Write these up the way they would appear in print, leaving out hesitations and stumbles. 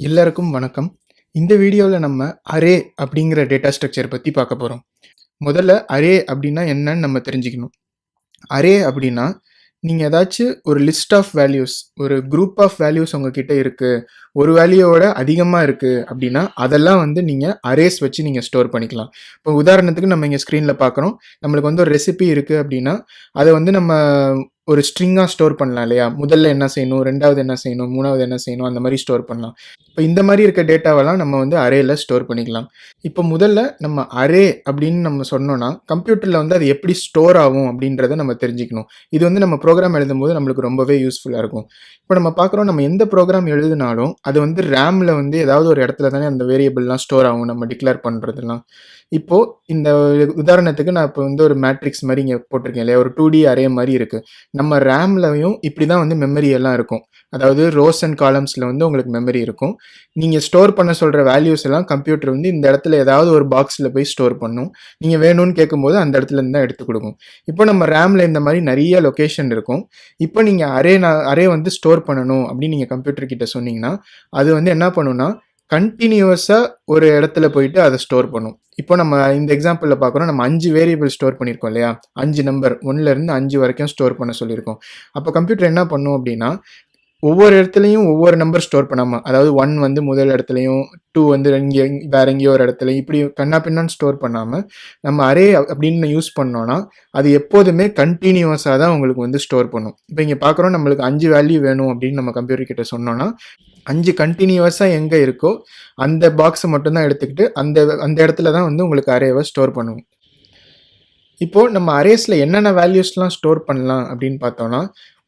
எல்லாருக்கும் வணக்கம். இந்த வீடியோல நம்ம அரே அப்படிங்கிற டேட்டா ஸ்ட்ரக்சர் பத்தி பார்க்க போறோம். முதல்ல அரே அப்படின்னா என்னன்னு நம்ம தெரிஞ்சுக்கணும். அரே அப்படின்னா, நீங்க ஏதாச்சும் ஒரு லிஸ்ட் ஆஃப் வேல்யூஸ், ஒரு குரூப் ஆஃப் வேல்யூஸ் உங்ககிட்ட இருக்கு. ஒரு வேல்யூவோட அதிகமா இருக்கு அப்படின்னா, அதெல்லாம் வந்து நீங்க அரேஸ் வச்சு நீங்க ஸ்டோர் பண்ணிக்கலாம். இப்போ உதாரணத்துக்கு நம்ம இங்க ஸ்க்ரீன்ல பார்க்குறோம். நம்மளுக்கு வந்து ஒரு ரெசிபி இருக்கு அப்படின்னா, அத வந்து நம்ம ஒரு ஸ்ட்ரிங்கா ஸ்டோர் பண்ணலாம் இல்லையா? முதல்ல என்ன செய்யணும், 2வது என்ன செய்யணும், 3வது என்ன செய்யணும், அந்த மாரி ஸ்டோர் பண்ணலாம். இப்ப இந்த மாரி இருக்க டேட்டாவெல்லாம் நம்ம வந்து அரேல ஸ்டோர் பண்ணிக்கலாம். இப்ப முதல்ல நம்ம அரே அப்படின்னு நம்ம சொன்னோம்னா, கம்ப்யூட்டர்ல வந்து அது எப்படி ஸ்டோர் ஆகும் அப்படின்றத நம்ம தெரிஞ்சுக்கணும். இது வந்து நம்ம ப்ரோகிராம் எழுதும்போது நம்மளுக்கு ரொம்பவே யூஸ்ஃபுல்லா இருக்கும். இப்ப நம்ம பார்க்குறோம், நம்ம எந்த ப்ரோகிராம் எழுதினாலும், அது வந்து ரேம்ல வந்து ஏதாவது ஒரு இடத்துல தானே அந்த வேரியபிள்லாம் ஸ்டோர் ஆகும், நம்ம டிக்ளேர் பண்றதெல்லாம். இப்போ இந்த உதாரணத்துக்கு நான் இப்போ வந்து ஒரு மேட்ரிக்ஸ் மாரி இங்க போட்டிருக்கேன் இல்லையா? ஒரு 2டி அரே மாரி இருக்கு. நம்ம ரேம்லயும் இப்படி தான் வந்து மெமரி எல்லாம் இருக்கும். அதாவது ரோஸ் அண்ட் காலம்ஸ்ல வந்து உங்களுக்கு மெமரி இருக்கும். நீங்க ஸ்டோர் பண்ண சொல்ற வேல்யூஸ் எல்லாம் கம்ப்யூட்டர் வந்து இந்த இடத்துல ஏதாவது ஒரு பாக்ஸ்ல போய் ஸ்டோர் பண்ணும். நீங்க வேணும்னு கேட்கும்போது அந்த இடத்துல இருந்து தான் எடுத்து குடுக்கும். இப்போ நம்ம ரேம்ல இந்த மாரி நெறைய லொகேஷன் இருக்கும். இப்போ நீங்க அரே வந்து ஸ்டோர் பண்ணணும் அப்படின்னு நீங்க கம்ப்யூட்டர் கிட்ட சொன்னீங்கன்னா, அது வந்து என்ன பண்ணும்னா, கன்டினியூவஸா ஒரு இடத்துல போயிட்டு அத ஸ்டோர் பண்ணும். இப்போ நம்ம இந்த எக்ஸாம்பிள்ல பார்க்குறோம். நம்ம 5 வேரியபிள் ஸ்டோர் பண்ணியிருக்கோம் இல்லையா? 5 நம்பர் 1ல இருந்து 5 வரைக்கும் ஸ்டோர் பண்ண சொல்லியிருக்கோம். அப்ப கம்ப்யூட்டர் என்ன பண்ணும் அப்படின்னா, ஒவ்வொரு இடத்துலயும் ஒவ்வொரு நம்பர் ஸ்டோர் பண்ணாம, அதாவது 1 வந்து முதல் இடத்துலயும், 2 வந்து வேற எங்கேயோ ஒரு இடத்துலயும் இப்படி கன்னா பின்னான்னு ஸ்டோர் பண்ணாம, நம்ம அரே அப்படின்னு யூஸ் பண்ணோம்னா, அது எப்போதுமே கன்டினியூவஸா தான் உங்களுக்கு வந்து ஸ்டோர் பண்ணும். இப்ப இங்க பார்க்குறோம், நம்மளுக்கு 5 வேல்யூ வேணும் அப்படின்னு நம்ம கம்ப்யூட்டர் கிட்ட சொன்னோம்னா, 5 கன்டினியூவஸா எங்க இருக்கோ, அந்த பாக்ஸ மட்டும் தான் எடுத்துக்கிட்டு, அந்த அந்த இடத்துல தான் வந்து உங்களுக்கு அரேவ ஸ்டோர் பண்ணும். இப்போ நம்ம அரேஸ்ல என்னென்ன வேல்யூஸ்லாம் ஸ்டோர் பண்ணலாம் அப்படின்னு பார்த்தோம்னா,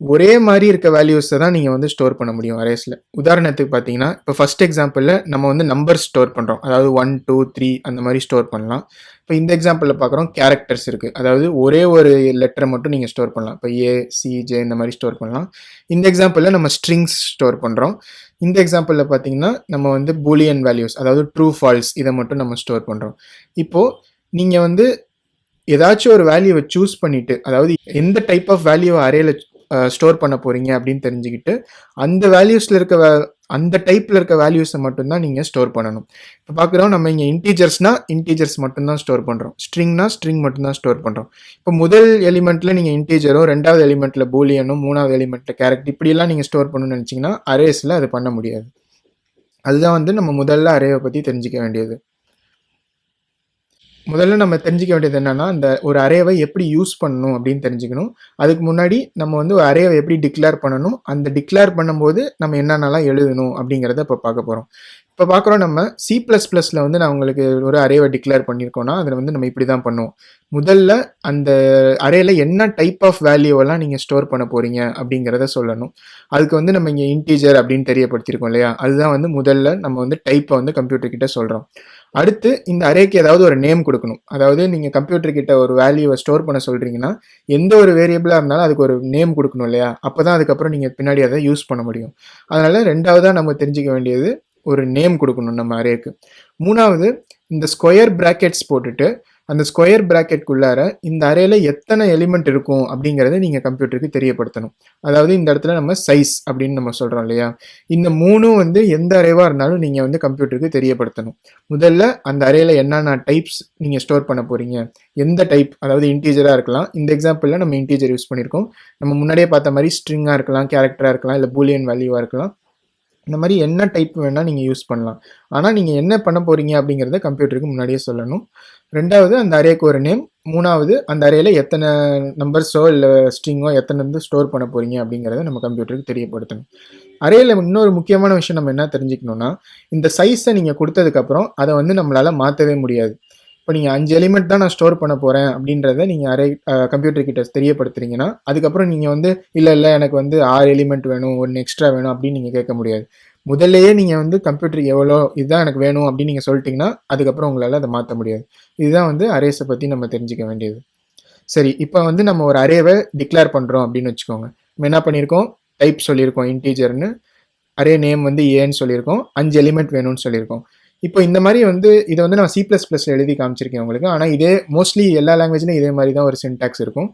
ஒரே மாரி இருக்க வேல்யூஸ தான் நீங்க வந்து ஸ்டோர் பண்ண முடியும் அரேஸ்ல. உதாரணத்துக்கு பார்த்தீங்கன்னா, இப்போ ஃபர்ஸ்ட் எக்ஸாம்பிள்ல நம்ம வந்து நம்பர்ஸ் ஸ்டோர் பண்றோம். அதாவது 1, 2, 3 அந்த மாரி ஸ்டோர் பண்ணலாம். இப்போ இந்த எக்ஸாம்பிள்ல பார்க்குறோம், கேரக்டர்ஸ் இருக்கு. அதாவது ஒரே ஒரு லெட்டர மட்டும் நீங்க ஸ்டோர் பண்ணலாம். இப்போ ஏ, சி, ஜே இந்த மாரி ஸ்டோர் பண்ணலாம். இந்த எக்ஸாம்பிள்ல நம்ம ஸ்ட்ரிங்ஸ் ஸ்டோர் பண்றோம். இந்த எக்ஸாம்பிள்ல பார்த்தீங்கன்னா, நம்ம வந்து பூலியன் வேல்யூஸ் அதாவது ட்ரூ, ஃபால்ஸ் இத மட்டும் நம்ம ஸ்டோர் பண்றோம். இப்போ நீங்க வந்து ஏதாச்சும் ஒரு வேல்யூவ சூஸ் பண்ணிட்டு, அதாவது எந்த டைப் ஆஃப் வேல்யூவ அரேல ஸ்டோர் பண்ண போறீங்க அப்படின்னு தெரிஞ்சுக்கிட்டு, அந்த வேல்யூஸ்ல இருக்க அந்த டைப்ல இருக்க வேல்யூஸ மட்டும் தான் நீங்க ஸ்டோர் பண்ணணும். இப்ப பார்க்குறோம், நம்ம இங்க இன்டிஜர்ஸ்னா இன்டிஜர்ஸ் மட்டும் தான் ஸ்டோர் பண்றோம். ஸ்ட்ரிங்னா ஸ்ட்ரிங் மட்டும் தான் ஸ்டோர் பண்றோம். இப்ப முதல் எலிமெண்ட்ல நீங்க இன்டிஜரும், 2வது எலிமெண்ட்ல பூலியனும், 3வது எலிமெண்ட்ல கேரக்டர் இப்படியெல்லாம் நீங்க ஸ்டோர் பண்ணணும்னு நினைச்சீங்கன்னா, அரேஸ்ல அது பண்ண முடியாது. அதுதான் வந்து நம்ம முதல்ல அரேவ பத்தி தெரிஞ்சுக்க வேண்டியது. முதல்ல நம்ம தெரிஞ்சுக்க வேண்டியது என்னன்னா, அந்த ஒரு அரேவ எப்படி யூஸ் பண்ணணும் அப்படின்னு தெரிஞ்சுக்கணும். அதுக்கு முன்னாடி நம்ம வந்து ஒரு அரேவ எப்படி டிக்ளேர் பண்ணணும், அந்த டிக்ளேர் பண்ணும்போது நம்ம என்னென்னலாம் எழுதணும் அப்படிங்கிறத இப்ப பார்க்க போறோம். இப்ப பார்க்குறோம், நம்ம C++ல வந்து நான் உங்களுக்கு ஒரு அரேவ டிக்ளேர் பண்ணியிருக்கோம்னா, அதில வந்து நம்ம இப்படி தான் பண்ணுவோம். முதல்ல அந்த அரேல என்ன டைப் ஆஃப் வேல்யூவெல்லாம் நீங்க ஸ்டோர் பண்ண போறீங்க அப்படிங்கிறத சொல்லணும். அதுக்கு வந்து நம்ம இங்க இன்டிஜர் அப்படின்னு தெரியப்படுத்தியிருக்கோம் இல்லையா? அதுதான் வந்து முதல்ல நம்ம வந்து டைப்ப வந்து கம்ப்யூட்டர் கிட்ட சொல்றோம். அடுத்து இந்த அரேக்கு ஏதாவது ஒரு நேம் குடுக்கணும். அதாவது நீங்க கம்ப்யூட்டர் கிட்ட ஒரு வேல்யூவ ஸ்டோர் பண்ண சொல்றீங்கன்னா, எந்த ஒரு வேரியபிளா இருந்தாலும் அதுக்கு ஒரு நேம் குடுக்கணும் இல்லையா? அப்பதான் அதுக்கப்புறம் நீங்க பின்னாடி அத யூஸ் பண்ண முடியும். அதனால 2வதா நம்ம தெரிஞ்சுக்க வேண்டியது ஒரு நேம் குடுக்கணும் நம்ம அரேக்கு. 3வது இந்த ஸ்கொயர் பிராக்கெட்ஸ் போட்டுட்டு, அந்த ஸ்கொயர் பிராக்கெட்குள்ளார இந்த அரேல எத்தனை எலிமெண்ட் இருக்கும் அப்படிங்கிறத நீங்க கம்ப்யூட்டருக்கு தெரியப்படுத்தணும். அதாவது இந்த இடத்துல நம்ம சைஸ் அப்படின்னு நம்ம சொல்றோம் இல்லையா? இந்த 3ம் வந்து எந்த அரேவா இருந்தாலும் நீங்க வந்து கம்ப்யூட்டருக்கு தெரியப்படுத்தணும். முதல்ல அந்த அரேல என்னென்ன டைப்ஸ் நீங்க ஸ்டோர் பண்ண போறீங்க? எந்த டைப், அதாவது இன்டிஜரா இருக்கலாம். இந்த எக்ஸாம்பிள்ல நம்ம இன்டிஜர் யூஸ் பண்ணியிருக்கோம். நம்ம முன்னாடியே பார்த்த மாரி ஸ்ட்ரிங்கா இருக்கலாம், கேரக்டரா இருக்கலாம், இல்ல பூலியன் வேல்யூவா இருக்கலாம். இந்த மாரி என்ன டைப் வேணா நீங்க யூஸ் பண்ணலாம். ஆனா நீங்க என்ன பண்ண போறீங்க அப்படிங்கிறத கம்ப்யூட்டருக்கு முன்னாடியே சொல்லணும். 2வது அந்த அரேக்கு ஒரு நேம். 3வது அந்த அரேல எத்தன நம்பர்ஸோ இல்ல ஸ்ட்ரிங்கோ எத்தன வந்து ஸ்டோர் பண்ண போறீங்க அப்படிங்கிறத நம்ம கம்ப்யூட்டருக்கு தெரியப்படுத்தணும். அரேல இன்னொரு முக்கியமான விஷயம் நம்ம என்ன தெரிஞ்சுக்கணும்னா, இந்த சைஸ நீங்க குடுத்ததுக்கப்புறம் அத வந்து நம்மளால மாத்தவே முடியாது. இப்ப நீங்க 5 எலிமெண்ட் தான் நான் ஸ்டோர் பண்ண போறேன் அப்படின்றத நீங்க கம்ப்யூட்டர் கிட்ட தெரியப்படுத்துறீங்கன்னா, அதுக்கப்புறம் நீங்க வந்து இல்ல எனக்கு வந்து 6 எலிமெண்ட் வேணும், 1 எக்ஸ்ட்ரா வேணும் அப்படின்னு நீங்க கேட்க முடியாது. முதல்லயே நீங்க வந்து கம்ப்யூட்டருக்கு எவ்வளோ இதுதான் எனக்கு வேணும் அப்படின்னு நீங்க சொல்லிட்டீங்கன்னா, அதுக்கப்புறம் உங்களால அத மாத்த முடியாது. இதுதான் வந்து அரேஸ பத்தி நம்ம தெரிஞ்சுக்க வேண்டியது. சரி, இப்ப வந்து நம்ம ஒரு அரேவ டிக்ளேர் பண்றோம் அப்படின்னு வச்சுக்கோங்க. நம்ம என்ன பண்ணியிருக்கோம்? டைப் சொல்லியிருக்கோம் இன்டிஜர்ன்னு. அரே நேம் வந்து ஏன்னு சொல்லியிருக்கோம். 5 எலிமெண்ட் வேணும்னு சொல்லியிருக்கோம். இப்போ இந்த மாரி வந்து இத வந்து நான் C++ல எழுதி காமிச்சிருக்கேன் உங்களுக்கு. ஆனா இதே மோஸ்ட்லி எல்லா லாங்குவேஜ்லயும் இதே மாரி தான் ஒரு சின்டாக்ஸ் இருக்கும்.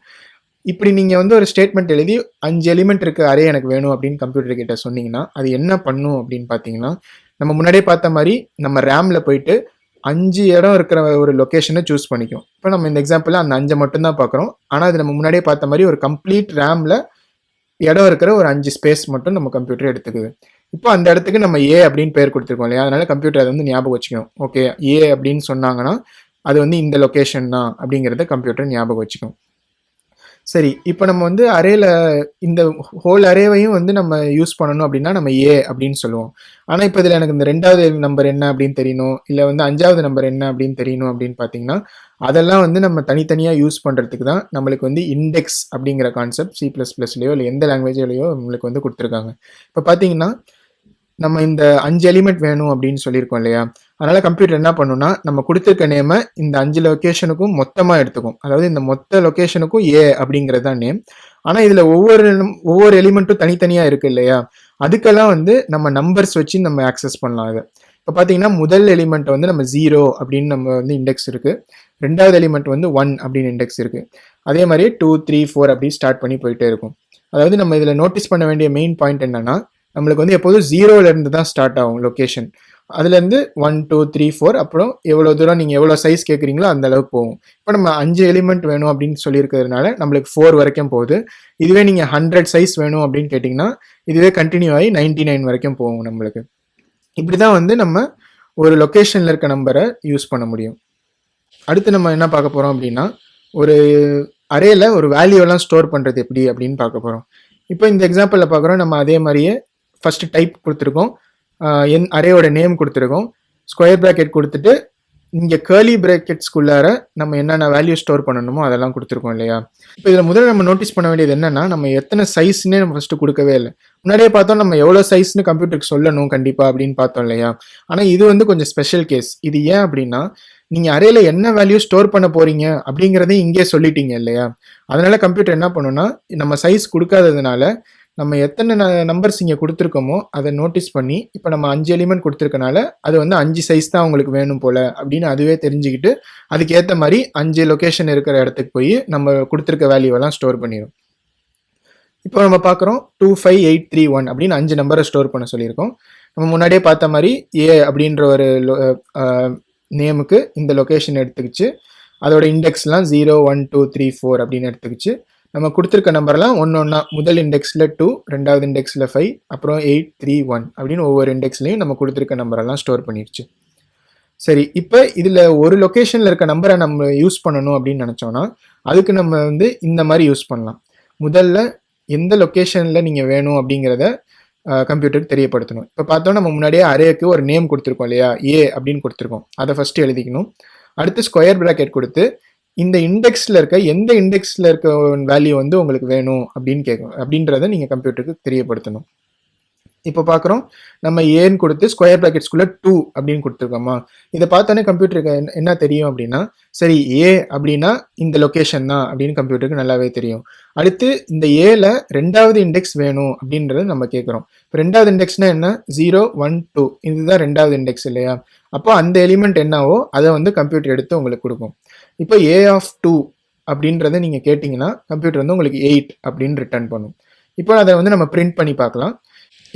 இப்படி நீங்க வந்து ஒரு ஸ்டேட்மெண்ட் எழுதி 5 எலிமெண்ட் இருக்க அரே எனக்கு வேணும் அப்படின்னு கம்ப்யூட்டர் கிட்ட சொன்னீங்கன்னா, அது என்ன பண்ணும் அப்படின்னு பார்த்தீங்கன்னா, நம்ம முன்னாடியே பார்த்த மாதிரி நம்ம ரேமில் போயிட்டு 5 இடம் இருக்கிற ஒரு லொக்கேஷனை சூஸ் பண்ணிக்கும். இப்போ நம்ம இந்த எக்ஸாம்பிளில் அந்த 5 மட்டும்தான் பார்க்குறோம். ஆனால் அது நம்ம முன்னாடியே பார்த்த மாதிரி ஒரு கம்ப்ளீட் ரேமில் இடம் இருக்கிற ஒரு 5 ஸ்பேஸ் மட்டும் நம்ம கம்ப்யூட்டர் எடுத்துக்குது. இப்போ அந்த இடத்துக்கு நம்ம ஏ அப்படின்னு பேர் கொடுத்துருக்கோம் இல்லையா, அதனால கம்ப்யூட்டர் அதை வந்து ஞாபகம் வச்சுக்கணும். ஓகே, ஏ அப்படின்னு சொன்னாங்கன்னா அது வந்து இந்த லொக்கேஷன் தான் அப்படிங்கிறத கம்ப்யூட்டர் ஞாபகம் வச்சுக்கும். சரி, இப்போ நம்ம வந்து அரேல இந்த ஹோல் அரேவையும் வந்து நம்ம யூஸ் பண்ணணும் அப்படின்னா நம்ம ஏ அப்படின்னு சொல்லுவோம். ஆனால் இப்போ இதில் எனக்கு இந்த 2வது நம்பர் என்ன அப்படின்னு தெரியணும், இல்லை வந்து 5வது நம்பர் என்ன அப்படின்னு தெரியணும் அப்படின்னு பார்த்தீங்கன்னா அதெல்லாம் வந்து நம்ம தனித்தனியாக யூஸ் பண்ணுறதுக்கு தான் நம்மளுக்கு வந்து இண்டெக்ஸ் அப்படிங்கிற கான்செப்ட் C++லையோ இல்லை எந்த லாங்குவேஜ்லையோ நம்மளுக்கு வந்து கொடுத்துருக்காங்க. இப்போ பார்த்தீங்கன்னா நம்ம இந்த 5 எலிமெண்ட் வேணும் அப்படின்னு சொல்லியிருக்கோம் இல்லையா, அதனால கம்ப்யூட்டர் என்ன பண்ணுன்னா நம்ம கொடுத்துருக்க நேமை இந்த 5 லொக்கேஷனுக்கும் மொத்தமாக எடுத்துக்கும். அதாவது இந்த மொத்த லொக்கேஷனுக்கும் ஏ அப்படிங்கிறது தான் நேம். ஆனால் இதில் ஒவ்வொரு எலிமெண்ட்டும் தனித்தனியாக இருக்கு இல்லையா, அதுக்கெல்லாம் வந்து நம்ம நம்பர்ஸ் வச்சு நம்ம ஆக்சஸ் பண்ணலாம். அதை இப்போ பார்த்தீங்கன்னா முதல் எலிமெண்ட் வந்து நம்ம 0 அப்படின்னு நம்ம வந்து இண்டெக்ஸ் இருக்குது. 2வது எலிமெண்ட் வந்து 1 அப்படின்னு இண்டெக்ஸ் இருக்குது. அதே மாதிரி 2, 3, 4 அப்படி ஸ்டார்ட் பண்ணி போயிட்டே இருக்கும். அதாவது நம்ம இதில் நோட்டீஸ் பண்ண வேண்டிய மெயின் பாயிண்ட் என்னன்னா, நம்மளுக்கு வந்து எப்போதும் 0லேருந்து தான் ஸ்டார்ட் ஆகும் லொக்கேஷன். அதுலேருந்து 1, 2, 3, 4 அப்புறம் எவ்வளோ தூரம் நீங்கள் எவ்வளோ சைஸ் கேட்குறீங்களோ அந்த அளவுக்கு போகும். இப்போ நம்ம 5 எலிமெண்ட் வேணும் அப்படின்னு சொல்லியிருக்கிறதுனால நம்மளுக்கு 4 வரைக்கும் போகுது. இதுவே நீங்கள் 100 சைஸ் வேணும் அப்படின்னு கேட்டிங்கன்னா இதுவே கண்டினியூ ஆகி 99 வரைக்கும் போகும் நம்மளுக்கு. இப்படி தான் வந்து நம்ம ஒரு லொக்கேஷனில் இருக்க நம்பரை யூஸ் பண்ண முடியும். அடுத்து நம்ம என்ன பார்க்க போகிறோம் அப்படின்னா, ஒரு அரேல ஒரு வேல்யூவெல்லாம் ஸ்டோர் பண்ணுறது எப்படி அப்படின்னு பார்க்க போகிறோம். இப்போ இந்த எக்ஸாம்பிளில் பார்க்குறோம், நம்ம அதே மாதிரியே ஃபஸ்ட்டு டைப் கொடுத்துருக்கோம், அரேயோட நேம் கொடுத்துருக்கோம், ஸ்கொயர் ப்ராக்கெட் கொடுத்துட்டு இங்கே கேர்லி ப்ராக்கெட்ஸ்குள்ளார நம்ம என்னென்ன வேல்யூ ஸ்டோர் பண்ணணுமோ அதெல்லாம் கொடுத்துருக்கோம் இல்லையா. இப்போ இதில் முதல்ல நம்ம நோட்டீஸ் பண்ண வேண்டியது என்னென்னா, நம்ம எத்தனை சைஸ்னே நம்ம ஃபஸ்ட்டு கொடுக்கவே இல்லை. முன்னாடியே பார்த்தோம் நம்ம எவ்வளோ சைஸ்னு கம்ப்யூட்டருக்கு சொல்லணும் கண்டிப்பாக அப்படின்னு பார்த்தோம் இல்லையா. ஆனால் இது வந்து கொஞ்சம் ஸ்பெஷல் கேஸ். இது ஏன் அப்படின்னா, நீங்கள் அரேல என்ன வேல்யூ ஸ்டோர் பண்ண போகிறீங்க அப்படிங்கிறதையும் இங்கே சொல்லிட்டீங்க இல்லையா. அதனால கம்ப்யூட்டர் என்ன பண்ணுன்னா, நம்ம சைஸ் கொடுக்காததுனால நம்ம எத்தனை நம்பர்ஸ் இங்கே கொடுத்துருக்கோமோ அதை நோட்டீஸ் பண்ணி, இப்போ நம்ம 5 எலிமெண்ட் கொடுத்துருக்கனால அது வந்து 5 சைஸ் தான் உங்களுக்கு வேணும் போல் அப்படின்னு அதுவே தெரிஞ்சுக்கிட்டு அதுக்கேற்ற மாதிரி 5 லொக்கேஷன் இருக்கிற இடத்துக்கு போய் நம்ம கொடுத்துருக்க வேல்யூவெல்லாம் ஸ்டோர் பண்ணிடும். இப்போ நம்ம பார்க்குறோம் 25831 அப்படின்னு 5 நம்பரை ஸ்டோர் பண்ண சொல்லியிருக்கோம். நம்ம முன்னாடியே பார்த்த மாதிரி ஏ அப்படின்ற ஒரு நேமுக்கு இந்த லொக்கேஷன் எடுத்துக்கிச்சு, அதோட இண்டெக்ஸ்லாம் 0, 1, 2, 3, 4 அப்படின்னு எடுத்துக்கிச்சு. நம்ம கொடுத்துருக்க நம்பர்லாம் ஒன்றா முதல் இண்டெக்ஸில் 2, 2வது இண்டெக்ஸில் 5, அப்புறம் 8, 3, 1 அப்படின்னு ஒவ்வொரு இண்டெக்ஸ்லையும் நம்ம கொடுத்துருக்க நம்பரெல்லாம் ஸ்டோர் பண்ணிடுச்சு. சரி, இப்போ இதில் ஒரு லொக்கேஷனில் இருக்க நம்பரை நம்ம யூஸ் பண்ணணும் அப்படின்னு நினச்சோன்னா அதுக்கு நம்ம வந்து இந்த மாதிரி யூஸ் பண்ணலாம். முதல்ல எந்த லொக்கேஷனில் நீங்கள் வேணும் அப்படிங்கிறத கம்ப்யூட்டருக்கு தெரியப்படுத்தணும். இப்போ பார்த்தோன்னா நம்ம முன்னாடியே அரேக்கு ஒரு நேம் கொடுத்துருக்கோம் இல்லையா, ஏ அப்படின்னு கொடுத்துருக்கோம். அதை ஃபஸ்ட்டு எழுதிக்கணும். அடுத்து ஸ்கொயர் ப்ராக்கெட் கொடுத்து இந்த இண்டெக்ஸில் இருக்க எந்த இண்டெக்ஸில் இருக்க வேல்யூ வந்து உங்களுக்கு வேணும் அப்படின்னு கேட்கும் அப்படின்றத நீங்கள் கம்ப்யூட்டருக்கு தெரியப்படுத்தணும். இப்போ பார்க்குறோம், நம்ம ஏன்னு கொடுத்து ஸ்கொயர் ப்ராக்கெட்ஸ்குள்ளே 2 அப்படின்னு கொடுத்துருக்கோமா. இதை பார்த்தோன்னே கம்ப்யூட்டருக்கு என்ன தெரியும் அப்படின்னா, சரி ஏ அப்படின்னா இந்த லொக்கேஷன் தான் அப்படின்னு கம்ப்யூட்டருக்கு நல்லாவே தெரியும். அடுத்து இந்த ஏல 2வது இண்டெக்ஸ் வேணும் அப்படின்றது நம்ம கேட்குறோம். இப்போ 2வது இண்டெக்ஸ்னால் என்ன, 0, 1, 2 இதுதான் 2வது இண்டெக்ஸ் இல்லையா. அப்போ அந்த எலிமெண்ட் என்னவோ அதை வந்து கம்ப்யூட்டர் எடுத்து உங்களுக்கு கொடுக்கும். இப்போ ஏ ஆஃப் 2 அப்படின்றத நீங்கள் கேட்டிங்கன்னா கம்ப்யூட்டர் வந்து உங்களுக்கு 8 அப்படின்னு ரிட்டர்ன் பண்ணும். இப்போ அதை வந்து நம்ம பிரிண்ட் பண்ணி பார்க்கலாம்.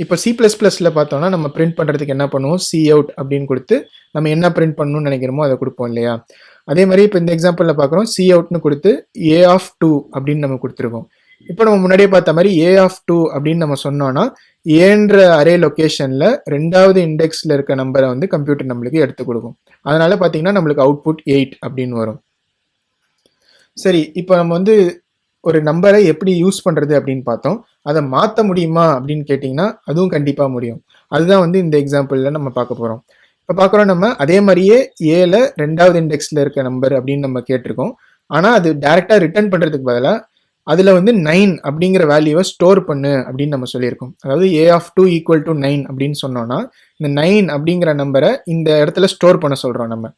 இப்போ C++ல பார்த்தோம்னா நம்ம பிரிண்ட் பண்ணுறதுக்கு என்ன பண்ணுவோம், cout அப்படின்னு கொடுத்து நம்ம என்ன பிரிண்ட் பண்ணணும்னு நினைக்கிறோமோ அதை கொடுப்போம் இல்லையா. அதே மாதிரி இப்போ இந்த எக்ஸாம்பிளில் பார்க்குறோம், coutனு கொடுத்து a ஆஃப் 2 அப்படின்னு நம்ம கொடுத்துருக்கோம். இப்போ நம்ம முன்னாடியே பார்த்த மாதிரி a ஆஃப் 2 அப்படின்னு நம்ம சொன்னோன்னா ஏன்ற அரே லொக்கேஷனில் 2வது இண்டெக்ஸில் இருக்க நம்பரை வந்து கம்ப்யூட்டர் நம்மளுக்கு எடுத்து கொடுக்கும். அதனால பார்த்தீங்கன்னா நம்மளுக்கு அவுட்புட் 8 அப்படின்னு வரும். சரி, இப்போ நம்ம வந்து ஒரு நம்பரை எப்படி யூஸ் பண்ணுறது அப்படின்னு பார்த்தோம். அதை மாற்ற முடியுமா அப்படின்னு கேட்டிங்கன்னா அதுவும் கண்டிப்பாக முடியும். அதுதான் வந்து இந்த எக்ஸாம்பிளில் நம்ம பார்க்க போகிறோம். இப்போ பார்க்குறோம், நம்ம அதே மாதிரியே ஏல 2வது இண்டெக்ஸில் இருக்க நம்பர் அப்படின்னு நம்ம கேட்டிருக்கோம். ஆனால் அது டேரெக்டாக ரிட்டர்ன் பண்ணுறதுக்கு பதிலாக அதில் வந்து 9 அப்படிங்கிற வேல்யூவை ஸ்டோர் பண்ணு அப்படின்னு நம்ம சொல்லியிருக்கோம். அதாவது a ஆஃப் 2 ஈக்குவல் டு 9 அப்படின்னு சொன்னோன்னா இந்த 9 அப்படிங்கிற நம்பரை இந்த இடத்துல ஸ்டோர் பண்ண சொல்கிறோம் நம்ம.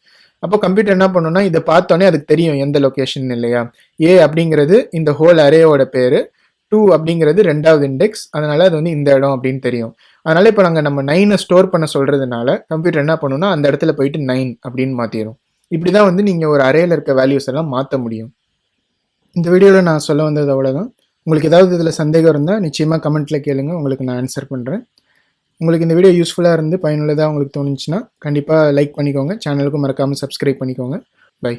அப்போ கம்ப்யூட்டர் என்ன பண்ணணும்னா இதை பார்த்தோன்னே அதுக்கு தெரியும் எந்த லொக்கேஷன் இல்லையா. ஏ அப்படிங்கிறது இந்த ஹோல் அரேயோட பேர், 2 அப்படிங்கிறது 2வது இண்டெக்ஸ், அதனால அது வந்து இந்த இடம் அப்படின்னு தெரியும். அதனால இப்போ நாங்கள் நம்ம 9 ஸ்டோர் பண்ண சொல்கிறதுனால கம்ப்யூட்டர் என்ன பண்ணணும்னா அந்த இடத்துல போயிட்டு 9 அப்படின்னு மாற்றிடும். இப்படி தான் வந்து நீங்கள் ஒரு அரேயில் இருக்க வேல்யூஸ் எல்லாம் மாற்ற முடியும். இந்த வீடியோவில் நான் சொல்ல வந்தது அவ்வளோதான். உங்களுக்கு ஏதாவது இதில் சந்தேகம் இருந்தால் நிச்சயமாக கமெண்ட்டில் கேளுங்க, உங்களுக்கு நான் ஆன்சர் பண்ணுறேன். உங்களுக்கு இந்த வீடியோ யூஸ்ஃபுல்லாக இருந்து பயனுள்ளதாக உங்களுக்கு தோணுச்சுன்னா கண்டிப்பாக லைக் பண்ணிக்கோங்க. சேனலுக்கும் மறக்காமல் சப்ஸ்கிரைப் பண்ணிக்கோங்க. பை.